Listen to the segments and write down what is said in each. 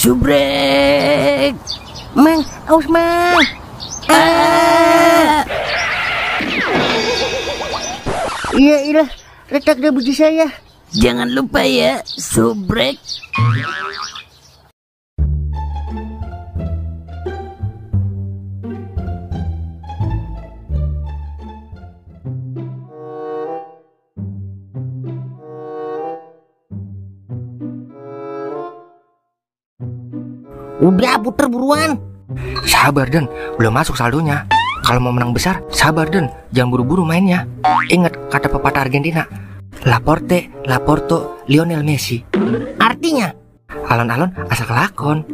Subrek. Mang, awas Mang. Iya, retak dah biji saya. Jangan lupa ya, subrek. Udah puter buruan. Sabar Den, belum masuk saldonya. Kalau mau menang besar, sabar Den, jangan buru-buru mainnya. Ingat kata pepatah Argentina, Laporte, Laporto, Lionel Messi. Artinya? Alon-alon asal kelakon.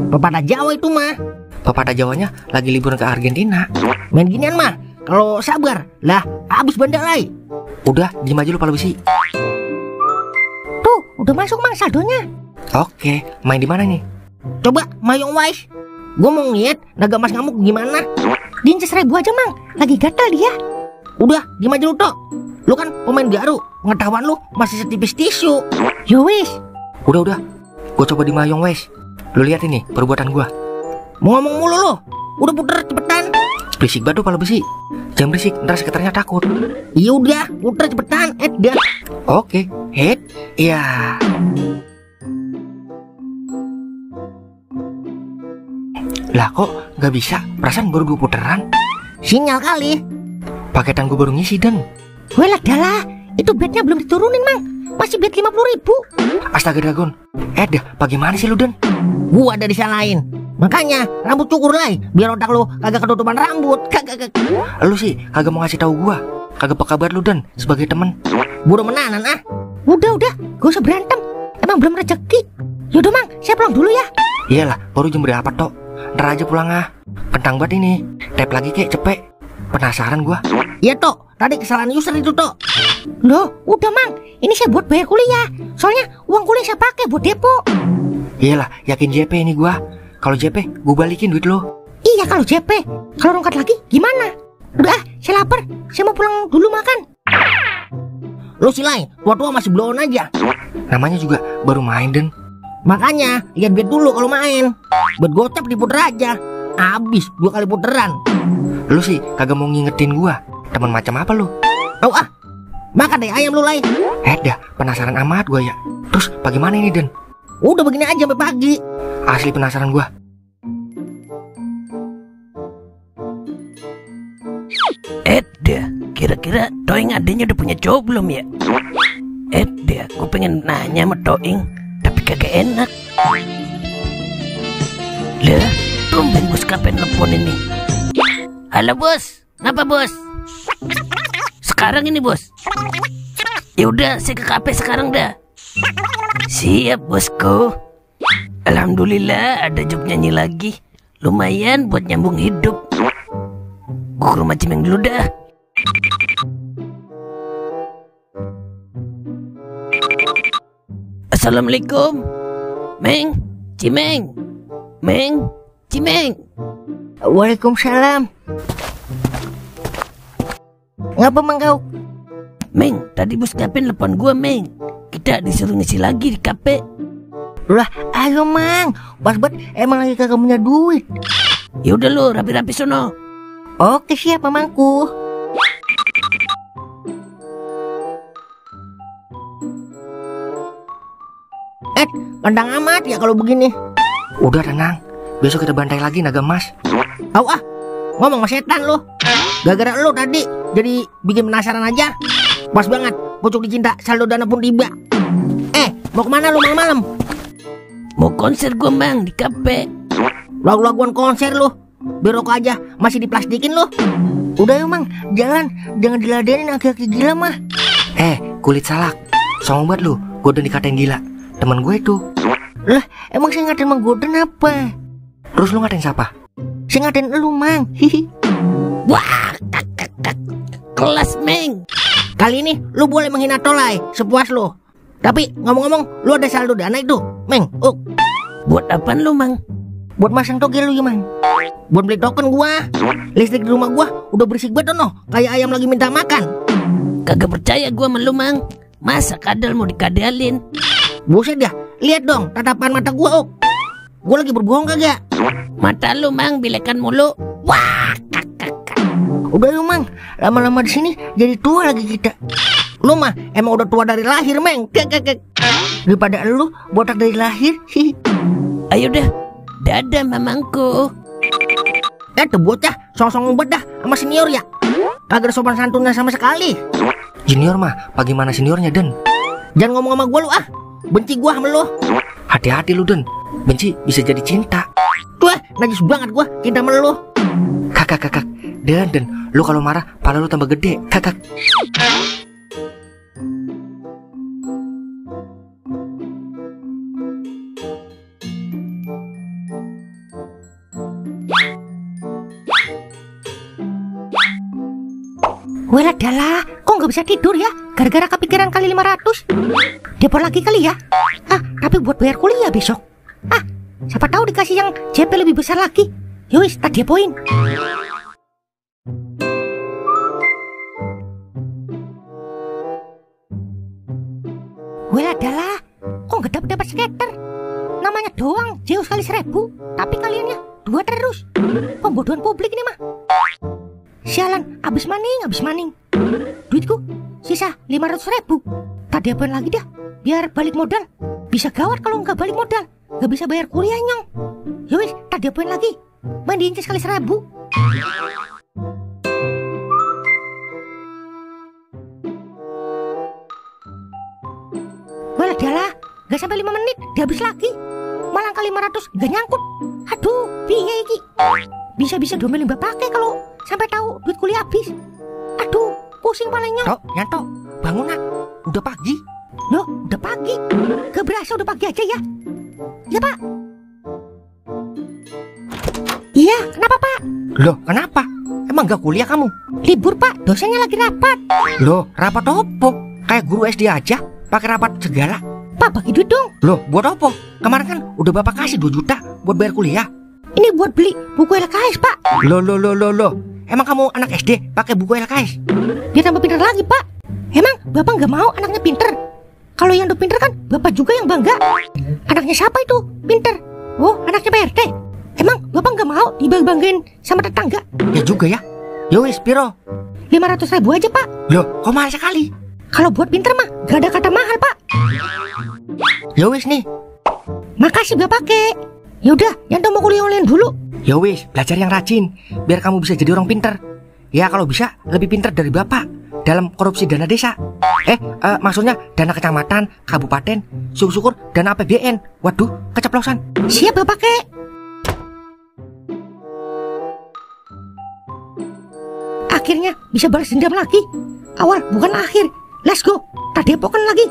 Pepatah Jawa itu mah. Pepatah Jawanya lagi liburan ke Argentina. Main ginian mah, kalau sabar, lah habis bandalai. Udah, diem aja lu pala besi. Tuh, udah masuk Mang saldonya. Oke, main di mana nih? Coba Mayong Wise. Gue mau ngeliat naga mas ngamuk gimana. Diinces 1000 aja Mang, lagi gatal dia. Udah, diem aja lu Tok. Lu kan pemain garu, pengetahuan lu masih setipis tisu. Yo wis. Udah, gue coba di Mayong Wes. Lu lihat ini perbuatan gua. Mau ngomong mulu lu, udah puter cepetan. Berisik banget pala besi. Jangan berisik, ntar sekretarnya takut. Iya udah, puter cepetan. Dah. Oke, head. Iya. Lah kok gak bisa? Perasaan baru 2 puteran. Sinyal kali. Paketan gue baru ngisi Den. Welah dalah, itu bednya belum diturunin Mang. Masih bed 50.000. Astaga Dragon. Dah, bagaimana sih lu Den? Gua ada disalahin. Makanya rambut cukur lah, biar otak lu kagak ketutupan rambut. Kagak. Lu sih kagak mau ngasih tahu gua. Kagak apa kabar lu Den sebagai temen. Buru menanan ah. Udah, gak usah berantem. Emang belum rezeki. Yaudah Mang, saya pulang dulu ya. Iyalah, baru jam berapa Tok? Ntar aja pulang ah. Kentang banget ini. Tap lagi kek, cepet. Penasaran gua. Iya Tok, tadi kesalahan user itu Tok. Loh, udah Mang. Ini saya buat bayar kuliah. Soalnya uang kuliah saya pakai buat depo. Iyalah, yakin JP ini gua. Kalau JP, gua balikin duit lo. Iya kalau JP. Kalau rongkat lagi gimana? Udah, saya lapar. Saya mau pulang dulu makan. Lo silai, tua-tua masih belum aja. Namanya juga baru main Den. Makanya, lihat bet dulu kalau main. Bet gocap diputer aja. Abis 2 kali puteran. Lu sih kagak mau ngingetin gua. Teman macam apa lu? Tahu ah. Makan deh ayam lu Lai. Dah, penasaran amat gua ya. Terus bagaimana ini Den? Udah begini aja sampai pagi. Asli penasaran gua. Dah, kira-kira Toing adanya udah punya cowok belum ya? Dah, gue pengen nanya sama Toing, tapi kagak enak. Lah, tumben bos kapan telepon ini. Halo bos, ngapa bos? Sekarang ini bos. Ya udah, saya ke kafe sekarang dah. Siap bosku. Alhamdulillah ada job nyanyi lagi. Lumayan buat nyambung hidup. Gue ke rumah Cimeng dulu dah. Assalamualaikum. Meng, Cimeng. Meng, Cimeng. Waalaikumsalam. Ngapa Mang kau? Meng, tadi bos kapen telepon gua Meng. Kita disuruh ngisi lagi di kafe. Lah, ayo Mang. Pas emang lagi kagak punya duit. Ya udah lu rapi-rapi sono. Oke siap Mamangku. Pandang amat ya kalau begini. Udah tenang. Besok kita bantai lagi naga emas. Au ah, ngomong sama setan lo. Gara-gara lo tadi jadi bikin penasaran aja. Pas banget, pucuk dicinta saldo dana pun tiba. Mau kemana lo malam-malam? Mau konser gua Mang di kafe. Lagu-laguan konser lo. Berok aja masih diplastikin lo. Udah yuk Mang, jalan. Jangan diladenin aki-aki gila mah. Kulit salak. Songong banget lu, gue udah dikatain gila. Temen gue itu. Lah, emang saya ngatain Mang Goden apa? Terus lu ngatain siapa? Saya ngatain lu Mang. Hihi. Wah, kelas Meng. Kali ini lu boleh menghina Tolai sepuas lu. Tapi ngomong-ngomong, lu ada saldo dana itu, Meng. Buat apaan lu Mang? Buat masang togel lu ya Mang. Buat beli token gua. Listrik di rumah gua udah berisik banget noh, kayak ayam lagi minta makan. Kagak percaya gua sama lu Mang. Masa kadal mau dikadalin? Buset dah, lihat dong tatapan mata gua. gue lagi berbohong kagak? Mata lu mang bilekan mulu. Wah, Udah yuk mang, lama-lama di sini jadi tua lagi kita. Lu mah emang udah tua dari lahir, Meng. Daripada lu botak dari lahir. ayo dah. Dadah mamangku. Tuh bocah song-song banget dah sama senior ya. Kagak ada sopan santunnya sama sekali. Junior mah, bagaimana seniornya Den? Jangan ngomong sama gue lu ah. Benci gue sama lu. Hati-hati lu Den, benci bisa jadi cinta. Tuh najis banget gue cinta sama lu. Kakak, Den, lu kalau marah pala lu tambah gede, kakak. Wela dalah, kok nggak bisa tidur ya? Gara-gara kepikiran kali 500. Depot lagi kali ya? Tapi buat bayar kuliah besok. Siapa tahu dikasih yang CP lebih besar lagi. Yowis, tak depoin. Wela dalah, kok nggak dapat skater? Namanya doang, jauh sekali 1000. Tapi kaliannya 2 terus. Pembodohan publik ini mah. Sialan, abis maning. Duitku sisa 500.000. Tak diapain lagi dah, biar balik modal. Bisa gawat kalau nggak balik modal, nggak bisa bayar kuliah nyong. Yowis, tak diapain lagi. Main diinces kali 1000. Walah dalah, nggak sampai 5 menit, dihabis lagi. Malang kali 500 nggak nyangkut. Aduh, piye iki? Bisa-bisa domelin bapaknya kalau sampai tahu duit kuliah habis. Aduh, pusing palanya. Tok, Nyanto, bangun nak, udah pagi. Loh, udah pagi. Gak berasa udah pagi aja ya. Ya pak. Iya, kenapa pak? Loh, kenapa? Emang gak kuliah kamu? Libur pak, dosennya lagi rapat. Loh, rapat opo? Kayak guru SD aja, pakai rapat segala. Pak, bagi duit dong. Loh, buat opo? Kemarin kan udah bapak kasih 2 juta buat bayar kuliah. Ini buat beli buku LKS pak. Loh. Emang kamu anak SD pakai buku LKS? Biar tambah pintar lagi pak. Emang bapak nggak mau anaknya pinter? Kalau yang udah pinter kan bapak juga yang bangga. Anaknya siapa itu pinter? Oh, anaknya PRT. Emang bapak nggak mau dibanggain sama tetangga? Ya juga ya. Yowis, piro? 500.000 aja pak. Loh, kok mahal sekali? Kalau buat pinter mah gak ada kata mahal pak. Yowis nih. Makasih bapak kek. Yaudah, Yanto mau kuliah online dulu. Yowis, belajar yang rajin biar kamu bisa jadi orang pinter. Ya kalau bisa lebih pinter dari bapak dalam korupsi dana desa. Maksudnya dana kecamatan, kabupaten, syukur-syukur dana APBN. Waduh, keceplosan. Siap bapak kek. Akhirnya bisa balas dendam lagi. Awal bukan akhir. Let's go. Tak depokan lagi.